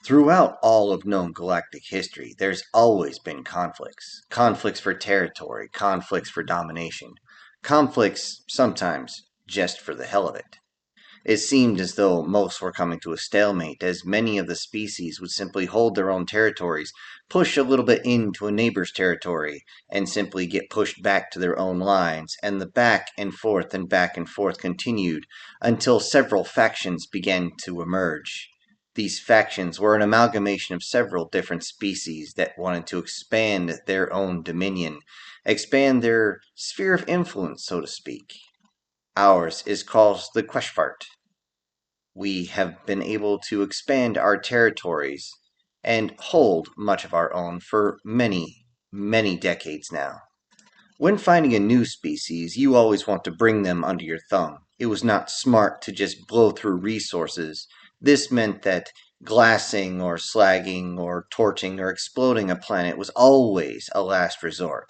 Throughout all of known galactic history, there's always been conflicts. Conflicts for territory, conflicts for domination, conflicts sometimes just for the hell of it. It seemed as though most were coming to a stalemate, as many of the species would simply hold their own territories, push a little bit into a neighbor's territory, and simply get pushed back to their own lines, and the back and forth continued until several factions began to emerge. These factions were an amalgamation of several different species that wanted to expand their own dominion, expand their sphere of influence, so to speak. Ours is called the Queshfart. We have been able to expand our territories and hold much of our own for many, many decades now. When finding a new species, you always want to bring them under your thumb. It was not smart to just blow through resources. This meant that glassing or slagging or torching or exploding a planet was always a last resort.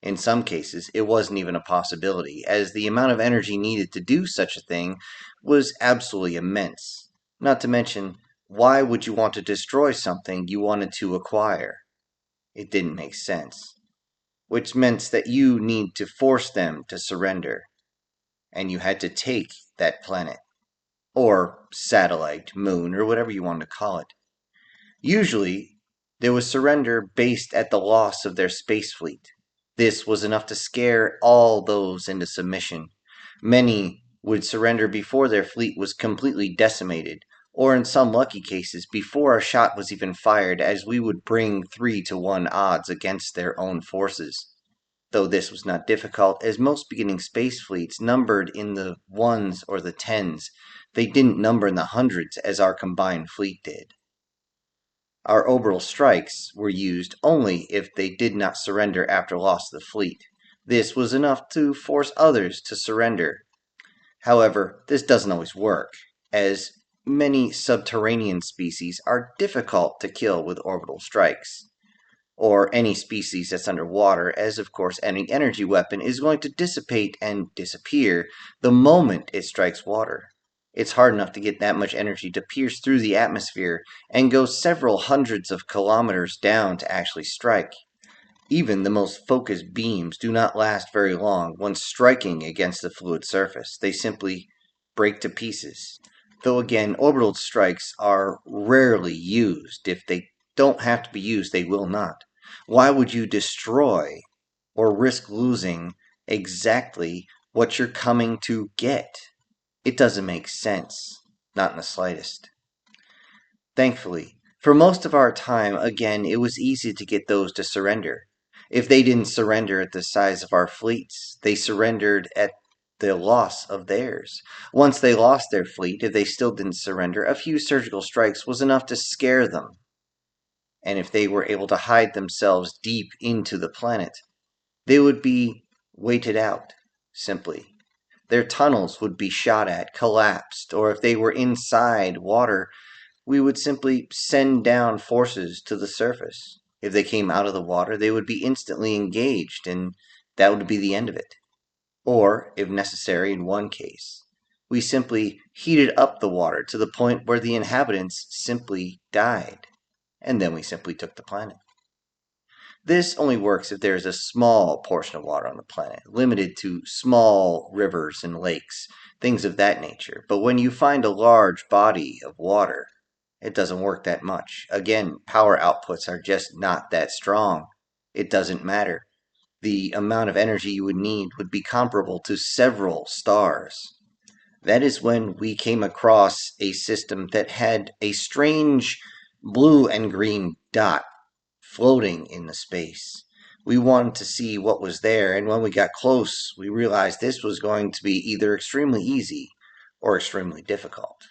In some cases, it wasn't even a possibility, as the amount of energy needed to do such a thing was absolutely immense. Not to mention, why would you want to destroy something you wanted to acquire? It didn't make sense. Which meant that you need to force them to surrender. And you had to take that planet. Or satellite, moon, or whatever you want to call it. Usually, there was surrender based at the loss of their space fleet. This was enough to scare all those into submission. Many would surrender before their fleet was completely decimated, or in some lucky cases, before a shot was even fired, as we would bring 3-to-1 odds against their own forces. Though this was not difficult, as most beginning space fleets numbered in the ones or the tens, they didn't number in the hundreds as our combined fleet did. Our orbital strikes were used only if they did not surrender after loss of the fleet. This was enough to force others to surrender. However, this doesn't always work, as many subterranean species are difficult to kill with orbital strikes. Or any species that's underwater, as of course any energy weapon is going to dissipate and disappear the moment it strikes water. It's hard enough to get that much energy to pierce through the atmosphere and go several hundreds of kilometers down to actually strike. Even the most focused beams do not last very long when striking against the fluid surface. They simply break to pieces. Though again, orbital strikes are rarely used. If they don't have to be used, they will not. Why would you destroy or risk losing exactly what you're coming to get? It doesn't make sense, not in the slightest. Thankfully, for most of our time, again, it was easy to get those to surrender. If they didn't surrender at the size of our fleets, they surrendered at the loss of theirs. Once they lost their fleet, if they still didn't surrender, a few surgical strikes was enough to scare them. And if they were able to hide themselves deep into the planet, they would be waited out, simply. Their tunnels would be shot at, collapsed, or if they were inside water, we would simply send down forces to the surface. If they came out of the water, they would be instantly engaged, and that would be the end of it. Or, if necessary in one case, we simply heated up the water to the point where the inhabitants simply died, and then we simply took the planet. This only works if there is a small portion of water on the planet, limited to small rivers and lakes, things of that nature. But when you find a large body of water, it doesn't work that much. Again, power outputs are just not that strong. It doesn't matter. The amount of energy you would need would be comparable to several stars. That is when we came across a system that had a strange blue and green dot floating in the space. We wanted to see what was there, and when we got close, we realized this was going to be either extremely easy or extremely difficult.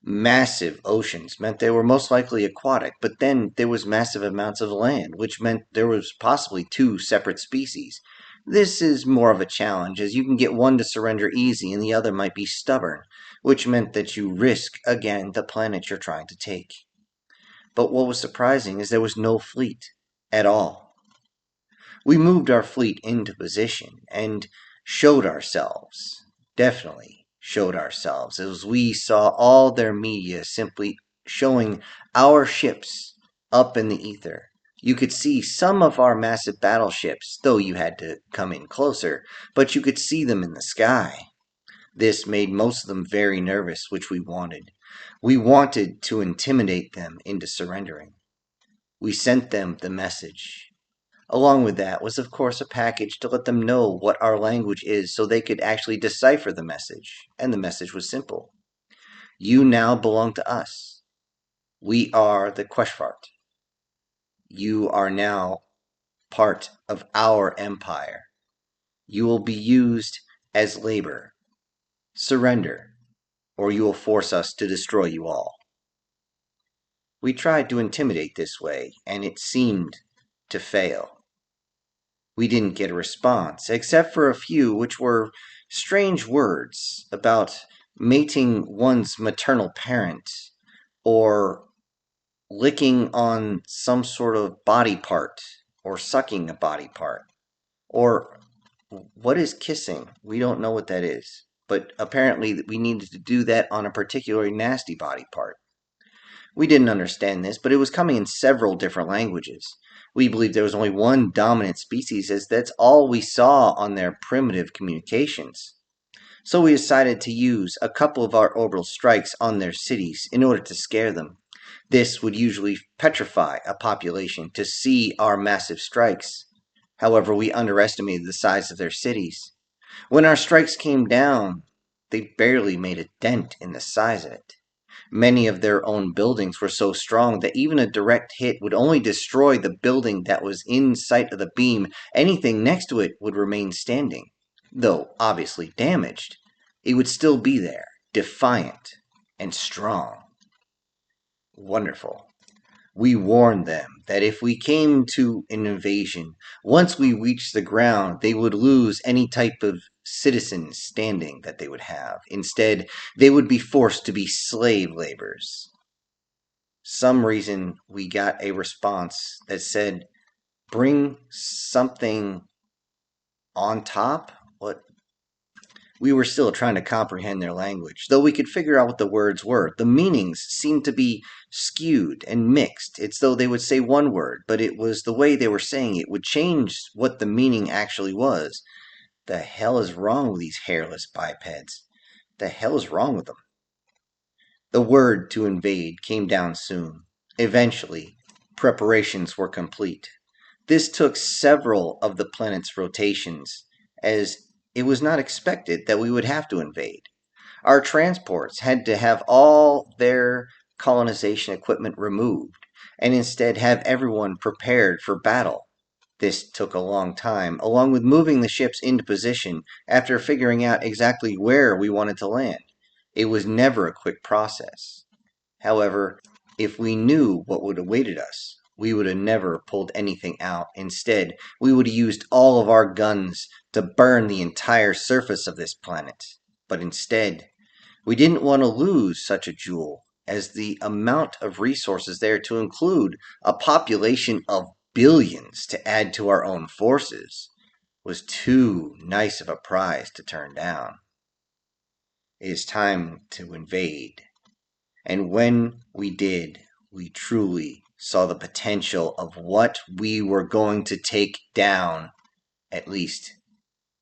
Massive oceans meant they were most likely aquatic, but then there was massive amounts of land, which meant there was possibly two separate species. This is more of a challenge, as you can get one to surrender easy and the other might be stubborn, which meant that you risk, again, the planet you're trying to take. But what was surprising is there was no fleet at all. We moved our fleet into position and showed ourselves, definitely showed ourselves, as we saw all their media simply showing our ships up in the ether. You could see some of our massive battleships, though you had to come in closer, but you could see them in the sky. This made most of them very nervous, which we wanted. We wanted to intimidate them into surrendering. We sent them the message. Along with that was, of course, a package to let them know what our language is so they could actually decipher the message. And the message was simple. You now belong to us. We are the Queshfart. You are now part of our empire. You will be used as labor. Surrender, or you will force us to destroy you all. We tried to intimidate this way, and it seemed to fail. We didn't get a response, except for a few which were strange words about mating one's maternal parent, or licking on some sort of body part, or sucking a body part, or what is kissing? We don't know what that is, but apparently we needed to do that on a particularly nasty body part. We didn't understand this, but it was coming in several different languages. We believed there was only one dominant species, as that's all we saw on their primitive communications. So we decided to use a couple of our orbital strikes on their cities in order to scare them. This would usually petrify a population to see our massive strikes. However, we underestimated the size of their cities. When our strikes came down, they barely made a dent in the size of it. Many of their own buildings were so strong that even a direct hit would only destroy the building that was in sight of the beam. Anything next to it would remain standing. Though obviously damaged, it would still be there, defiant and strong. Wonderful. We warned them that if we came to an invasion, once we reached the ground, they would lose any type of citizen standing that they would have. Instead, they would be forced to be slave laborers. Some reason we got a response that said, bring something on top? What? We were still trying to comprehend their language, though we could figure out what the words were. The meanings seemed to be skewed and mixed. It's though they would say one word, but it was the way they were saying it would change what the meaning actually was. The hell is wrong with these hairless bipeds? The hell is wrong with them? The word to invade came down soon. Eventually, preparations were complete. This took several of the planet's rotations, as it was not expected that we would have to invade. Our transports had to have all their colonization equipment removed, and instead have everyone prepared for battle. This took a long time, along with moving the ships into position after figuring out exactly where we wanted to land. It was never a quick process. However, if we knew what would have awaited us, we would have never pulled anything out. Instead, we would have used all of our guns to burn the entire surface of this planet. But instead, we didn't want to lose such a jewel, as the amount of resources there to include a population of billions to add to our own forces was too nice of a prize to turn down. It is time to invade. And when we did, we truly saw the potential of what we were going to take down. At least,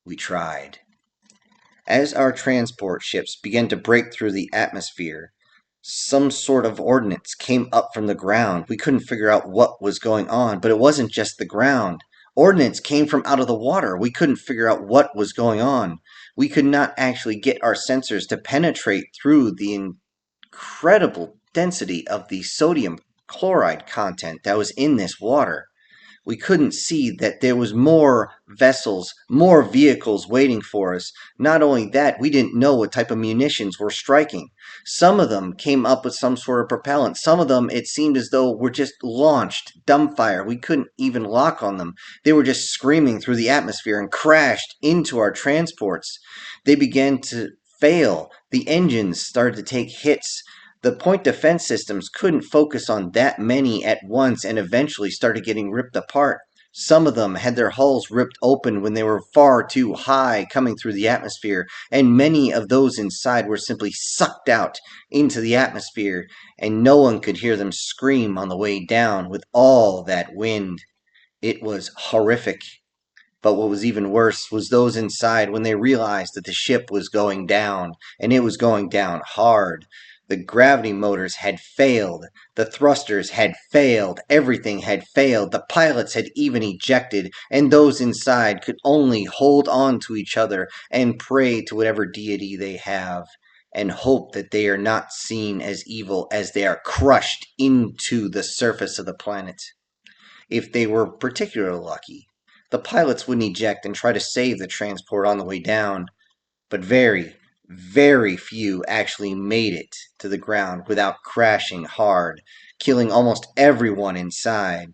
we tried. As our transport ships began to break through the atmosphere, some sort of ordnance came up from the ground. We couldn't figure out what was going on, but it wasn't just the ground. Ordnance came from out of the water. We couldn't figure out what was going on. We could not actually get our sensors to penetrate through the incredible density of the sodium chloride content that was in this water. We couldn't see that there was more vessels, more vehicles waiting for us. Not only that, we didn't know what type of munitions were striking. Some of them came up with some sort of propellant. Some of them, it seemed as though were just launched, dumbfire. We couldn't even lock on them. They were just screaming through the atmosphere and crashed into our transports. They began to fail. The engines started to take hits. The point defense systems couldn't focus on that many at once and eventually started getting ripped apart. Some of them had their hulls ripped open when they were far too high coming through the atmosphere, and many of those inside were simply sucked out into the atmosphere, and no one could hear them scream on the way down with all that wind. It was horrific. But what was even worse was those inside when they realized that the ship was going down, and it was going down hard. The gravity motors had failed, the thrusters had failed, everything had failed, the pilots had even ejected, and those inside could only hold on to each other and pray to whatever deity they have, and hope that they are not seen as evil as they are crushed into the surface of the planet. If they were particularly lucky, the pilots wouldn't eject and try to save the transport on the way down, but very, very few actually made it to the ground without crashing hard, killing almost everyone inside.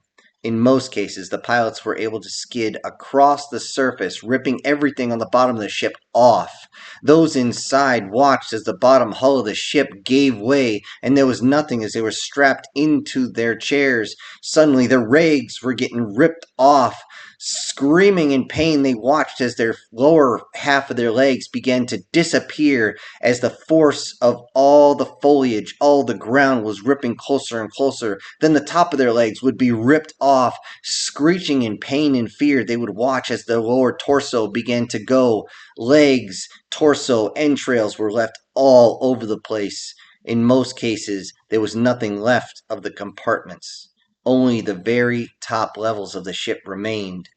In most cases, the pilots were able to skid across the surface, ripping everything on the bottom of the ship off. Those inside watched as the bottom hull of the ship gave way, and there was nothing as they were strapped into their chairs. Suddenly, their rags were getting ripped off. Screaming in pain, they watched as their lower half of their legs began to disappear as the force of all the foliage, all the ground was ripping closer and closer. Then the top of their legs would be ripped off. Screeching in pain and fear, they would watch as their lower torso began to go. Legs, torso, entrails were left all over the place. In most cases, there was nothing left of the compartments. Only the very top levels of the ship remained.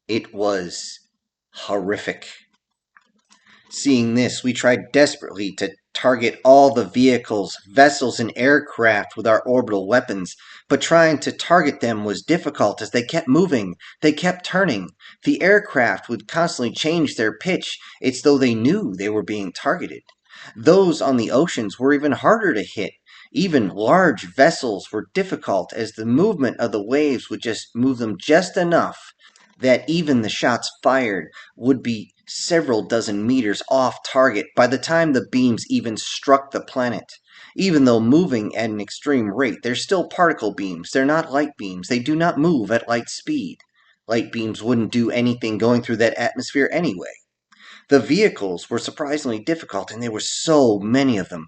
It was horrific. Seeing this, we tried desperately to target all the vehicles, vessels, and aircraft with our orbital weapons, but trying to target them was difficult as they kept moving, they kept turning. The aircraft would constantly change their pitch. It's though they knew they were being targeted. Those on the oceans were even harder to hit. Even large vessels were difficult as the movement of the waves would just move them just enough that even the shots fired would be several dozen meters off target by the time the beams even struck the planet. Even though moving at an extreme rate, they're still particle beams. They're not light beams. They do not move at light speed. Light beams wouldn't do anything going through that atmosphere anyway. The vehicles were surprisingly difficult, and there were so many of them.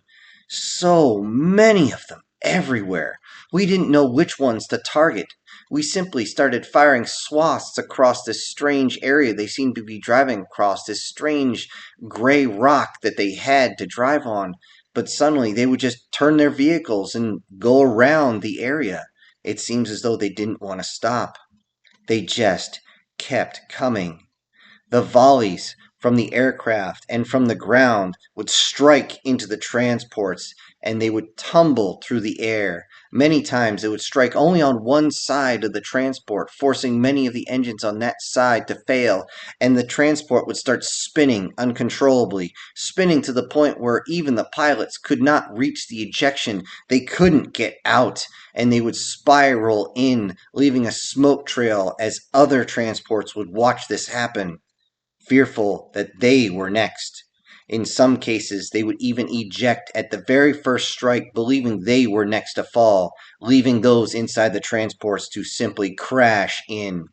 So many of them everywhere. We didn't know which ones to target. We simply started firing swaths across this strange area they seemed to be driving across, this strange gray rock that they had to drive on. But suddenly they would just turn their vehicles and go around the area. It seems as though they didn't want to stop. They just kept coming. The volleys from the aircraft and from the ground would strike into the transports, and they would tumble through the air. Many times it would strike only on one side of the transport, forcing many of the engines on that side to fail, and the transport would start spinning uncontrollably, spinning to the point where even the pilots could not reach the ejection. They couldn't get out, and they would spiral in, leaving a smoke trail as other transports would watch this happen, fearful that they were next. In some cases, they would even eject at the very first strike, believing they were next to fall, leaving those inside the transports to simply crash in.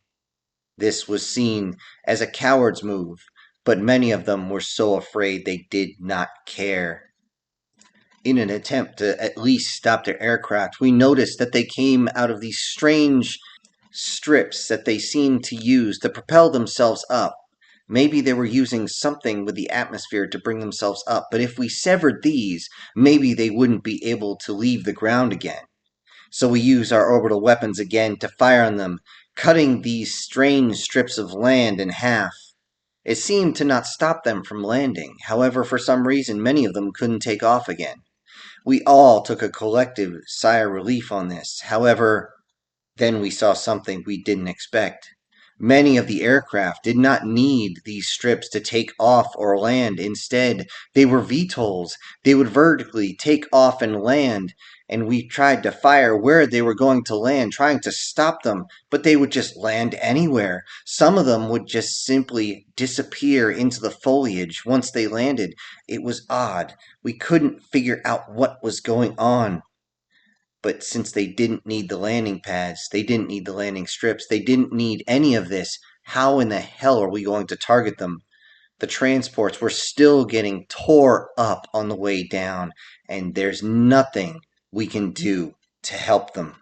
This was seen as a coward's move, but many of them were so afraid they did not care. In an attempt to at least stop their aircraft, we noticed that they came out of these strange strips that they seemed to use to propel themselves up. Maybe they were using something with the atmosphere to bring themselves up, but if we severed these, maybe they wouldn't be able to leave the ground again. So we used our orbital weapons again to fire on them, cutting these strange strips of land in half. It seemed to not stop them from landing. However, for some reason, many of them couldn't take off again. We all took a collective sigh of relief on this. However, then we saw something we didn't expect. Many of the aircraft did not need these strips to take off or land. Instead, they were VTOLs. They would vertically take off and land, and we tried to fire where they were going to land, trying to stop them, but they would just land anywhere. Some of them would just simply disappear into the foliage once they landed. It was odd. We couldn't figure out what was going on. But since they didn't need the landing pads, they didn't need the landing strips, they didn't need any of this, how in the hell are we going to target them? The transports were still getting tore up on the way down, and there's nothing we can do to help them.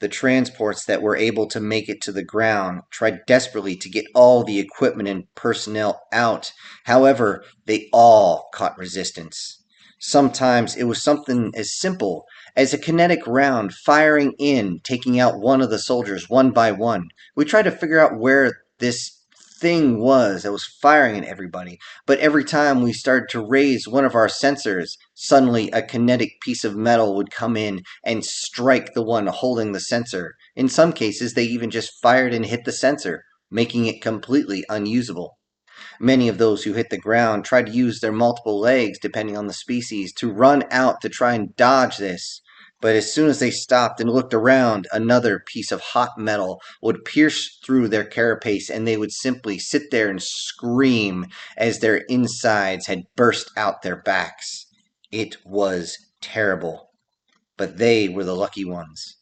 The transports that were able to make it to the ground tried desperately to get all the equipment and personnel out. However, they all caught resistance. Sometimes it was something as simple as a kinetic round firing in, taking out one of the soldiers one by one. We tried to figure out where this thing was that was firing at everybody, but every time we started to raise one of our sensors, suddenly a kinetic piece of metal would come in and strike the one holding the sensor. In some cases, they even just fired and hit the sensor, making it completely unusable. Many of those who hit the ground tried to use their multiple legs, depending on the species, to run out to try and dodge this. But as soon as they stopped and looked around, another piece of hot metal would pierce through their carapace, and they would simply sit there and scream as their insides had burst out their backs. It was terrible. But they were the lucky ones.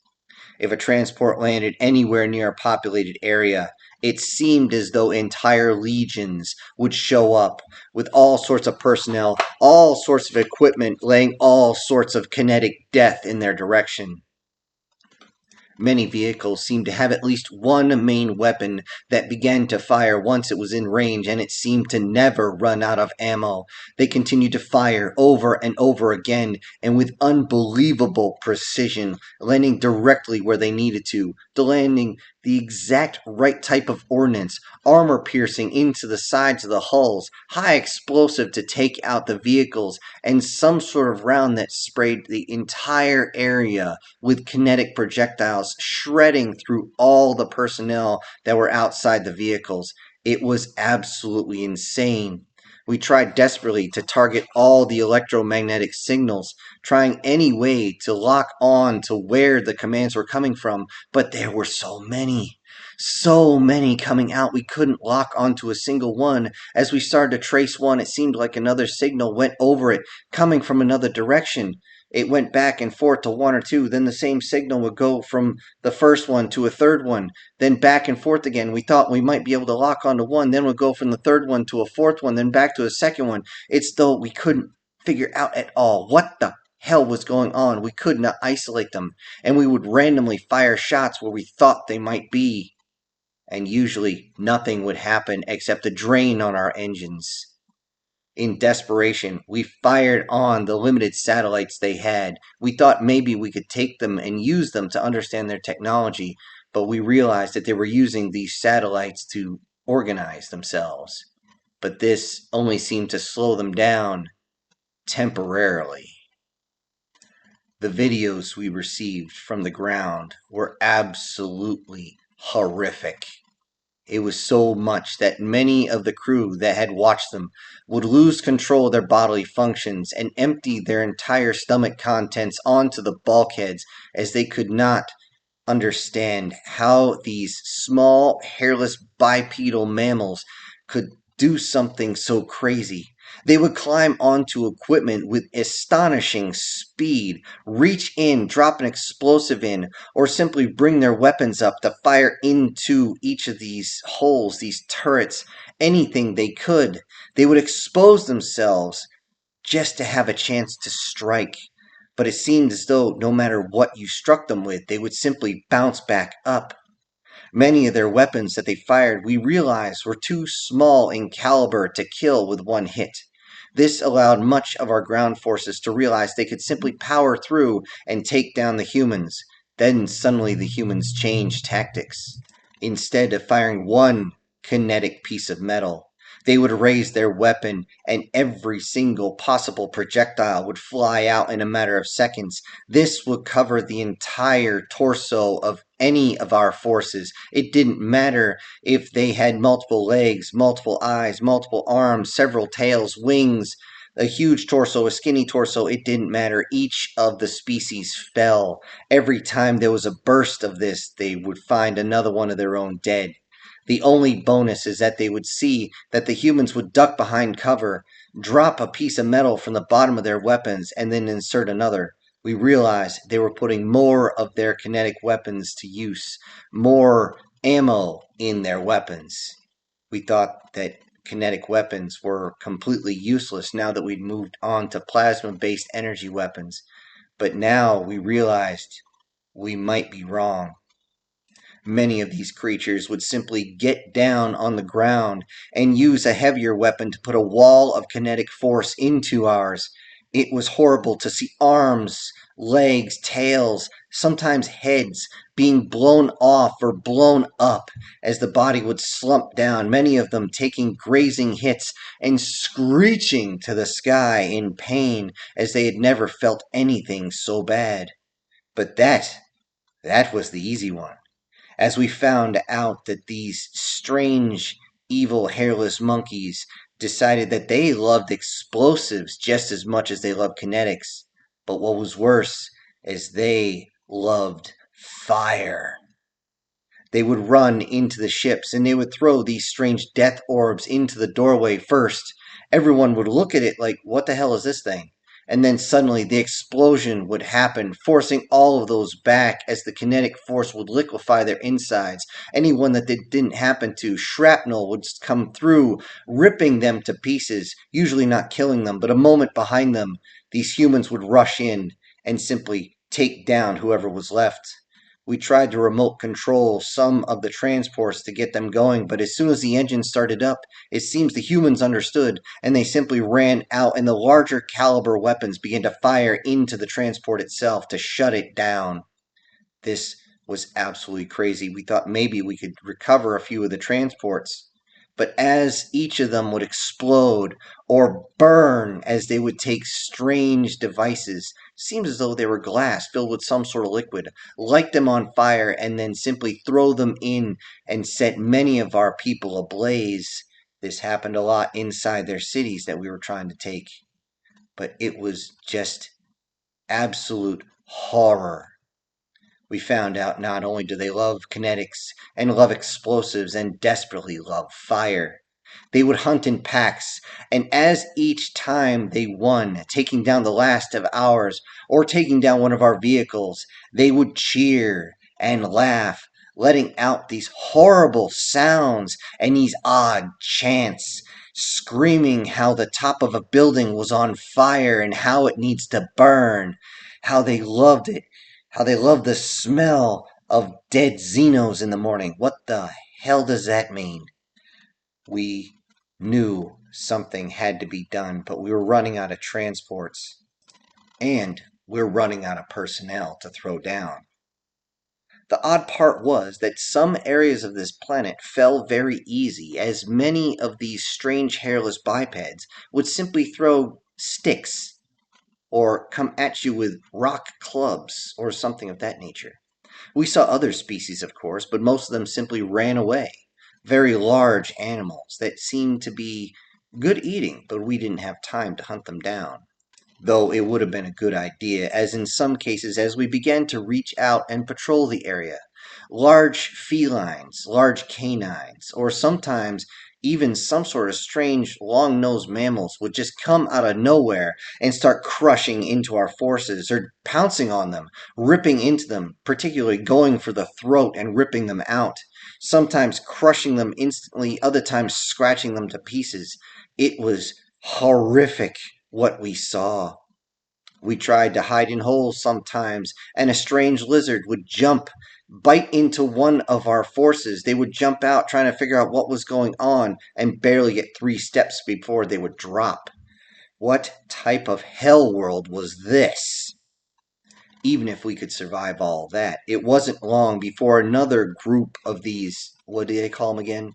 If a transport landed anywhere near a populated area, it seemed as though entire legions would show up with all sorts of personnel, all sorts of equipment, laying all sorts of kinetic death in their direction. Many vehicles seemed to have at least one main weapon that began to fire once it was in range, and it seemed to never run out of ammo. They continued to fire over and over again, and with unbelievable precision, landing directly where they needed to, landing the exact right type of ordnance, armor piercing into the sides of the hulls, high explosive to take out the vehicles, and some sort of round that sprayed the entire area with kinetic projectiles, shredding through all the personnel that were outside the vehicles. It was absolutely insane. We tried desperately to target all the electromagnetic signals, trying any way to lock on to where the commands were coming from, but there were so many. So many coming out, we couldn't lock onto a single one. As we started to trace one, it seemed like another signal went over it, coming from another direction. It went back and forth to one or two. Then the same signal would go from the first one to a third one, then back and forth again. We thought we might be able to lock onto one, then would go from the third one to a fourth one, then back to a second one. It's though we couldn't figure out at all what the hell was going on. We could not isolate them, and we would randomly fire shots where we thought they might be. And usually nothing would happen except a drain on our engines. In desperation, we fired on the limited satellites they had. We thought maybe we could take them and use them to understand their technology, but we realized that they were using these satellites to organize themselves. But this only seemed to slow them down temporarily. The videos we received from the ground were absolutely horrific. It was so much that many of the crew that had watched them would lose control of their bodily functions and empty their entire stomach contents onto the bulkheads, as they could not understand how these small, hairless bipedal mammals could do something so crazy. They would climb onto equipment with astonishing speed, reach in, drop an explosive in, or simply bring their weapons up to fire into each of these holes, these turrets, anything they could. They would expose themselves just to have a chance to strike. But it seemed as though no matter what you struck them with, they would simply bounce back up. Many of their weapons that they fired, we realized, were too small in caliber to kill with one hit. This allowed much of our ground forces to realize they could simply power through and take down the humans. Then suddenly the humans changed tactics. Instead of firing one kinetic piece of metal, they would raise their weapon, and every single possible projectile would fly out in a matter of seconds. This would cover the entire torso of any of our forces. It didn't matter if they had multiple legs, multiple eyes, multiple arms, several tails, wings, a huge torso, a skinny torso. It didn't matter. Each of the species fell. Every time there was a burst of this, they would find another one of their own dead. The only bonus is that they would see that the humans would duck behind cover, drop a piece of metal from the bottom of their weapons, and then insert another. We realized they were putting more of their kinetic weapons to use, more ammo in their weapons. We thought that kinetic weapons were completely useless now that we'd moved on to plasma-based energy weapons. But now we realized we might be wrong. Many of these creatures would simply get down on the ground and use a heavier weapon to put a wall of kinetic force into ours. It was horrible to see arms, legs, tails, sometimes heads being blown off or blown up as the body would slump down, many of them taking grazing hits and screeching to the sky in pain as they had never felt anything so bad. But that was the easy one, as we found out that these strange, evil, hairless monkeys decided that they loved explosives just as much as they loved kinetics. But what was worse is they loved fire. They would run into the ships and they would throw these strange death orbs into the doorway first. Everyone would look at it like, what the hell is this thing? And then suddenly the explosion would happen, forcing all of those back as the kinetic force would liquefy their insides. Anyone that it didn't happen to, shrapnel would come through, ripping them to pieces, usually not killing them, but a moment behind them, these humans would rush in and simply take down whoever was left. We tried to remote control some of the transports to get them going, but as soon as the engine started up, it seems the humans understood, and they simply ran out, and the larger caliber weapons began to fire into the transport itself to shut it down. This was absolutely crazy. We thought maybe we could recover a few of the transports. But as each of them would explode or burn as they would take strange devices, seems as though they were glass filled with some sort of liquid, light them on fire, and then simply throw them in and set many of our people ablaze. This happened a lot inside their cities that we were trying to take. But it was just absolute horror. We found out not only do they love kinetics and love explosives and desperately love fire, they would hunt in packs, and as each time they won, taking down the last of ours or taking down one of our vehicles, they would cheer and laugh, letting out these horrible sounds and these odd chants, screaming how the top of a building was on fire and how it needs to burn, how they loved it, how they loved the smell of dead Xenos in the morning. What the hell does that mean? We knew something had to be done, but we were running out of transports, and we're running out of personnel to throw down. The odd part was that some areas of this planet fell very easy, as many of these strange hairless bipeds would simply throw sticks or come at you with rock clubs or something of that nature. We saw other species, of course, but most of them simply ran away. Very large animals that seemed to be good eating, but we didn't have time to hunt them down. Though it would have been a good idea, as in some cases, as we began to reach out and patrol the area, large felines, large canines, or sometimes even some sort of strange long-nosed mammals would just come out of nowhere and start crushing into our forces or pouncing on them, ripping into them, particularly going for the throat and ripping them out, sometimes crushing them instantly, other times scratching them to pieces. It was horrific what we saw. We tried to hide in holes sometimes, and a strange lizard would jump, bite into one of our forces. They would jump out trying to figure out what was going on and barely get 3 steps before they would drop. What type of hell world was this? Even if we could survive all that, it wasn't long before another group of these, what do they call them again?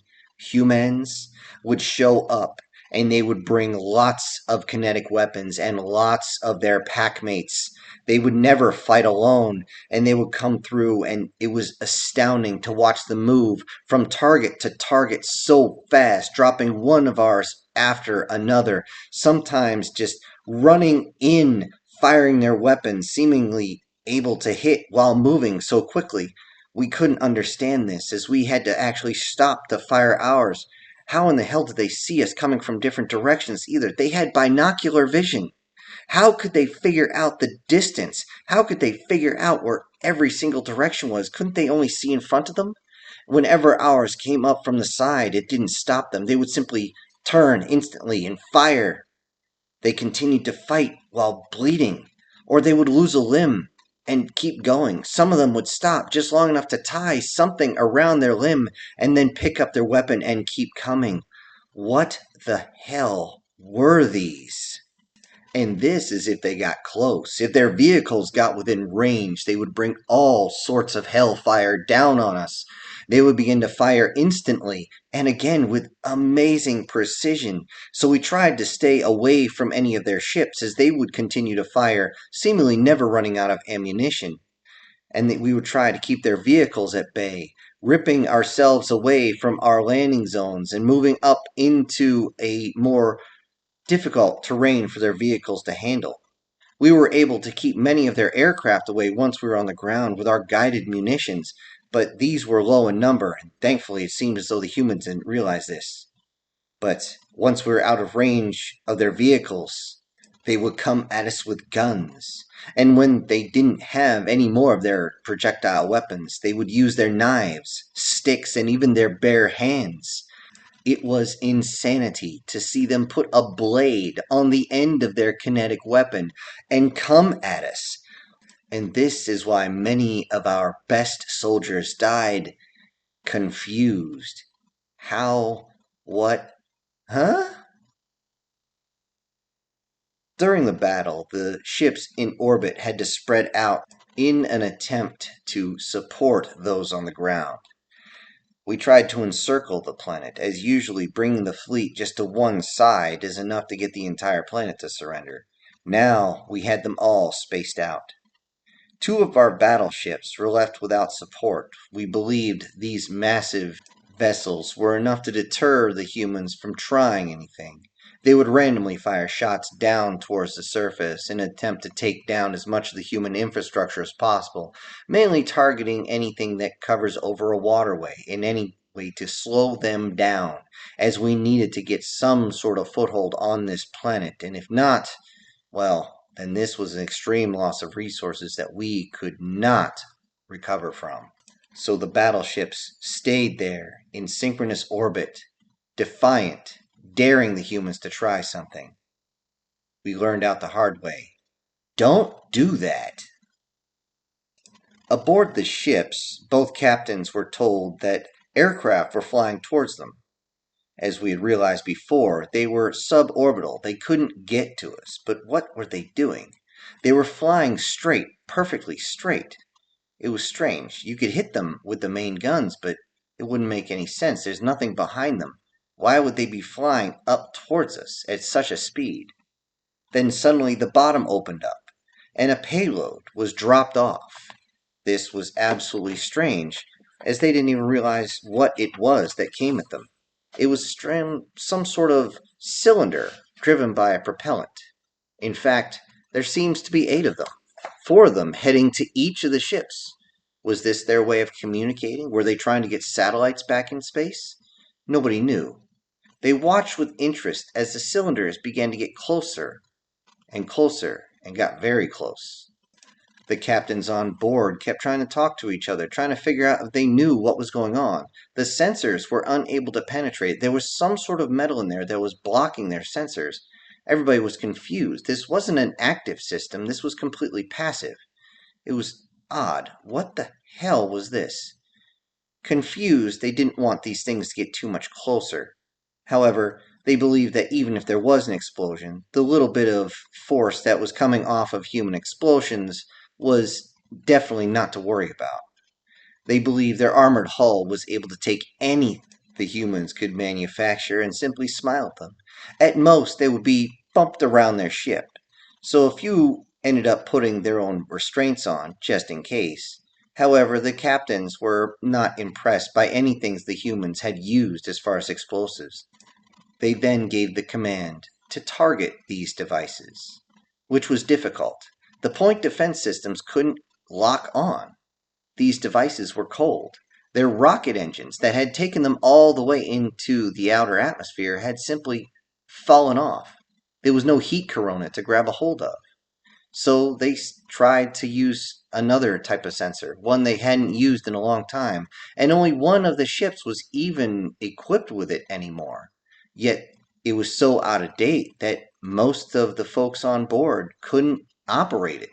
Humans would show up, and they would bring lots of kinetic weapons and lots of their packmates. They would never fight alone, and they would come through, and it was astounding to watch them move from target to target so fast, dropping one of ours after another, sometimes just running in, firing their weapons, seemingly able to hit while moving so quickly. We couldn't understand this, as we had to actually stop to fire ours. How in the hell did they see us coming from different directions either? They had binocular vision. How could they figure out the distance? How could they figure out where every single direction was? Couldn't they only see in front of them? Whenever ours came up from the side, it didn't stop them. They would simply turn instantly and fire. They continued to fight while bleeding, or they would lose a limb and keep going. Some of them would stop just long enough to tie something around their limb and then pick up their weapon and keep coming. What the hell were these? And this is if they got close. If their vehicles got within range, they would bring all sorts of hellfire down on us. They would begin to fire instantly, and again with amazing precision. So we tried to stay away from any of their ships as they would continue to fire, seemingly never running out of ammunition. And that we would try to keep their vehicles at bay, ripping ourselves away from our landing zones and moving up into a more difficult terrain for their vehicles to handle. We were able to keep many of their aircraft away once we were on the ground with our guided munitions, but these were low in number, and thankfully it seemed as though the humans didn't realize this. But once we were out of range of their vehicles, they would come at us with guns. And when they didn't have any more of their projectile weapons, they would use their knives, sticks, and even their bare hands. It was insanity to see them put a blade on the end of their kinetic weapon and come at us. And this is why many of our best soldiers died confused. How? What? Huh? During the battle, the ships in orbit had to spread out in an attempt to support those on the ground. We tried to encircle the planet, as usually bringing the fleet just to one side is enough to get the entire planet to surrender. Now we had them all spaced out. Two of our battleships were left without support. We believed these massive vessels were enough to deter the humans from trying anything. They would randomly fire shots down towards the surface in an attempt to take down as much of the human infrastructure as possible, mainly targeting anything that covers over a waterway in any way to slow them down, as we needed to get some sort of foothold on this planet, and if not, well, then this was an extreme loss of resources that we could not recover from. So the battleships stayed there in synchronous orbit, defiant, daring the humans to try something. We learned out the hard way. Don't do that. Aboard the ships, both captains were told that aircraft were flying towards them. As we had realized before, they were suborbital. They couldn't get to us. But what were they doing? They were flying straight, perfectly straight. It was strange. You could hit them with the main guns, but it wouldn't make any sense. There's nothing behind them. Why would they be flying up towards us at such a speed? Then suddenly the bottom opened up, and a payload was dropped off. This was absolutely strange, as they didn't even realize what it was that came at them. It was some sort of cylinder driven by a propellant. In fact, there seems to be 8 of them, 4 of them heading to each of the ships. Was this their way of communicating? Were they trying to get satellites back in space? Nobody knew. They watched with interest as the cylinders began to get closer and closer and got very close. The captains on board kept trying to talk to each other, trying to figure out if they knew what was going on. The sensors were unable to penetrate. There was some sort of metal in there that was blocking their sensors. Everybody was confused. This wasn't an active system. This was completely passive. It was odd. What the hell was this? Confused, they didn't want these things to get too much closer. However, they believed that even if there was an explosion, the little bit of force that was coming off of human explosions was definitely not to worry about. They believed their armored hull was able to take any the humans could manufacture and simply smile at them. At most, they would be bumped around their ship. So a few ended up putting their own restraints on, just in case. However, the captains were not impressed by anything the humans had used as far as explosives. They then gave the command to target these devices, which was difficult. The point defense systems couldn't lock on. These devices were cold. Their rocket engines that had taken them all the way into the outer atmosphere had simply fallen off. There was no heat corona to grab a hold of. So they tried to use another type of sensor, one they hadn't used in a long time, and only one of the ships was even equipped with it anymore. Yet it was so out of date that most of the folks on board couldn't operate it.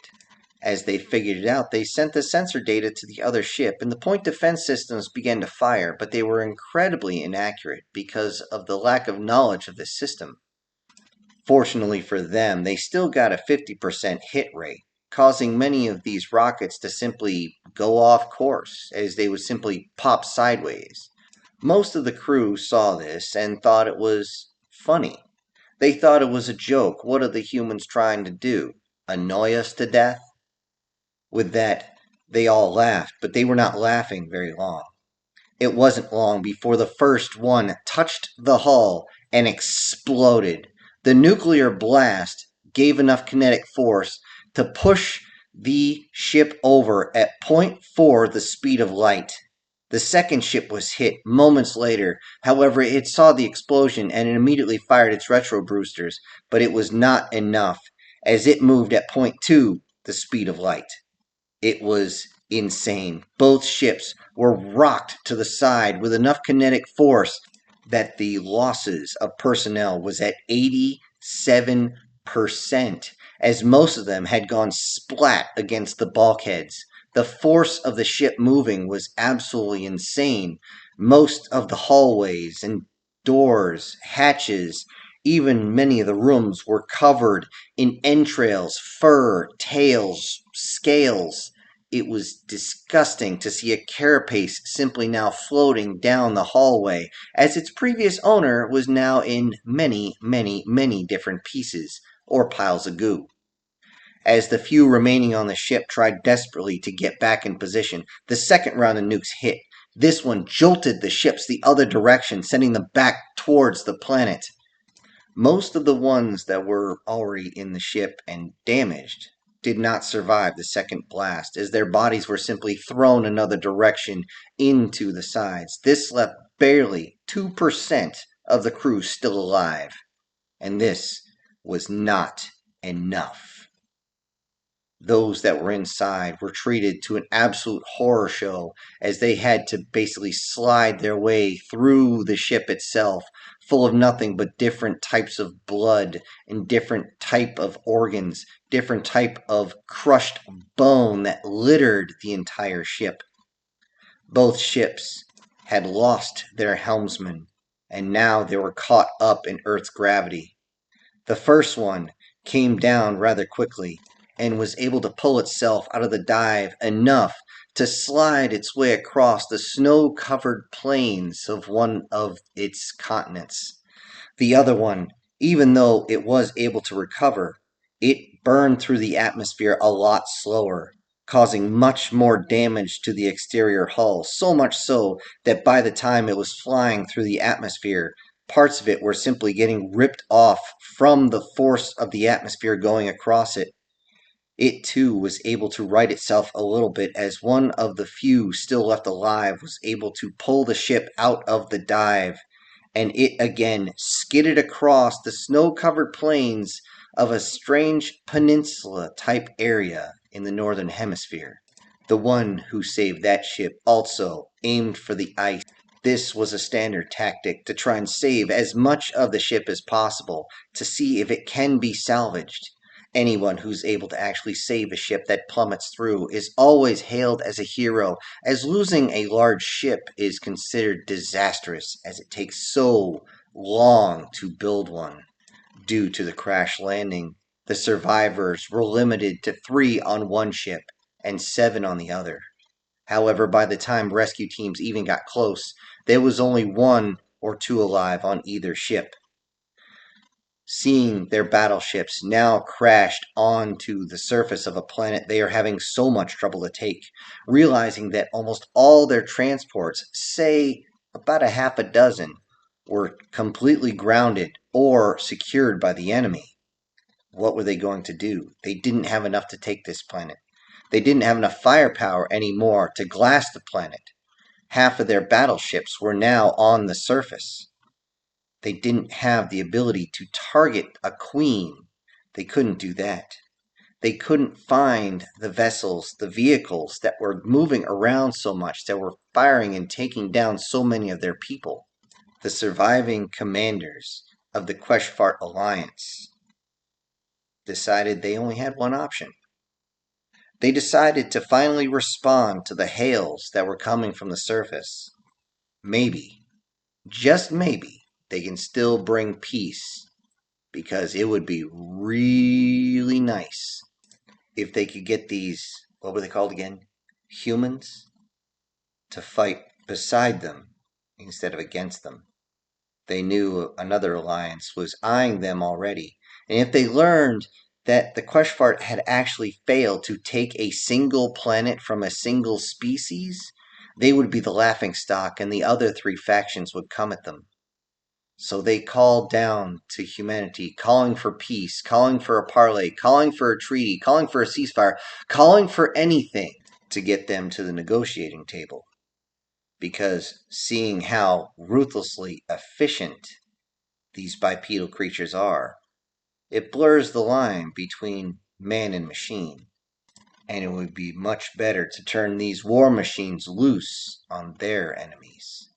As they figured it out, they sent the sensor data to the other ship, and the point defense systems began to fire, but they were incredibly inaccurate because of the lack of knowledge of the system. Fortunately for them, they still got a 50% hit rate, causing many of these rockets to simply go off course, as they would simply pop sideways. Most of the crew saw this and thought it was funny. They thought it was a joke. What are the humans trying to do? Annoy us to death? With that, they all laughed, but they were not laughing very long. It wasn't long before the first one touched the hull and exploded. The nuclear blast gave enough kinetic force to push the ship over at point 0.4 the speed of light. The second ship was hit moments later. However, it saw the explosion and it immediately fired its retro boosters, but it was not enough as it moved at point 0.2 the speed of light. It was insane. Both ships were rocked to the side with enough kinetic force that the losses of personnel was at 87%, as most of them had gone splat against the bulkheads. The force of the ship moving was absolutely insane. Most of the hallways and doors, hatches, even many of the rooms were covered in entrails, fur, tails, scales. It was disgusting to see a carapace simply now floating down the hallway, as its previous owner was now in many, many, many different pieces, or piles of goo. As the few remaining on the ship tried desperately to get back in position, the second round of nukes hit. This one jolted the ships the other direction, sending them back towards the planet. Most of the ones that were already in the ship and damaged did not survive the second blast, as their bodies were simply thrown another direction into the sides. This left barely 2% of the crew still alive, and this was not enough. Those that were inside were treated to an absolute horror show, as they had to basically slide their way through the ship itself, full of nothing but different types of blood and different type of organs, different type of crushed bone that littered the entire ship. Both ships had lost their helmsman, and now they were caught up in Earth's gravity. The first one came down rather quickly and was able to pull itself out of the dive enough to slide its way across the snow-covered plains of one of its continents. The other one, even though it was able to recover, it burned through the atmosphere a lot slower, causing much more damage to the exterior hull, so much so that by the time it was flying through the atmosphere, parts of it were simply getting ripped off from the force of the atmosphere going across it. It too was able to right itself a little bit, as one of the few still left alive was able to pull the ship out of the dive, and it again skidded across the snow-covered plains of a strange peninsula-type area in the northern hemisphere. The one who saved that ship also aimed for the ice. This was a standard tactic to try and save as much of the ship as possible to see if it can be salvaged. Anyone who's able to actually save a ship that plummets through is always hailed as a hero, as losing a large ship is considered disastrous, as it takes so long to build one. Due to the crash landing, the survivors were limited to 3 on one ship and 7 on the other. However, by the time rescue teams even got close, there was only 1 or 2 alive on either ship. Seeing their battleships now crashed onto the surface of a planet they are having so much trouble to take, realizing that almost all their transports, say about a half a dozen, were completely grounded or secured by the enemy. What were they going to do? They didn't have enough to take this planet. They didn't have enough firepower anymore to glass the planet. Half of their battleships were now on the surface. They didn't have the ability to target a queen. They couldn't do that. They couldn't find the vessels, the vehicles that were moving around so much, that were firing and taking down so many of their people. The surviving commanders of the Queshfart Alliance decided they only had one option. They decided to finally respond to the hails that were coming from the surface. Maybe, just maybe, they can still bring peace, because it would be really nice if they could get these, what were they called again? Humans, to fight beside them instead of against them. They knew another alliance was eyeing them already. And if they learned that the Queshfart had actually failed to take a single planet from a single species, they would be the laughingstock and the other three factions would come at them. So they called down to humanity, calling for peace, calling for a parley, calling for a treaty, calling for a ceasefire, calling for anything to get them to the negotiating table. Because seeing how ruthlessly efficient these bipedal creatures are, it blurs the line between man and machine. And it would be much better to turn these war machines loose on their enemies.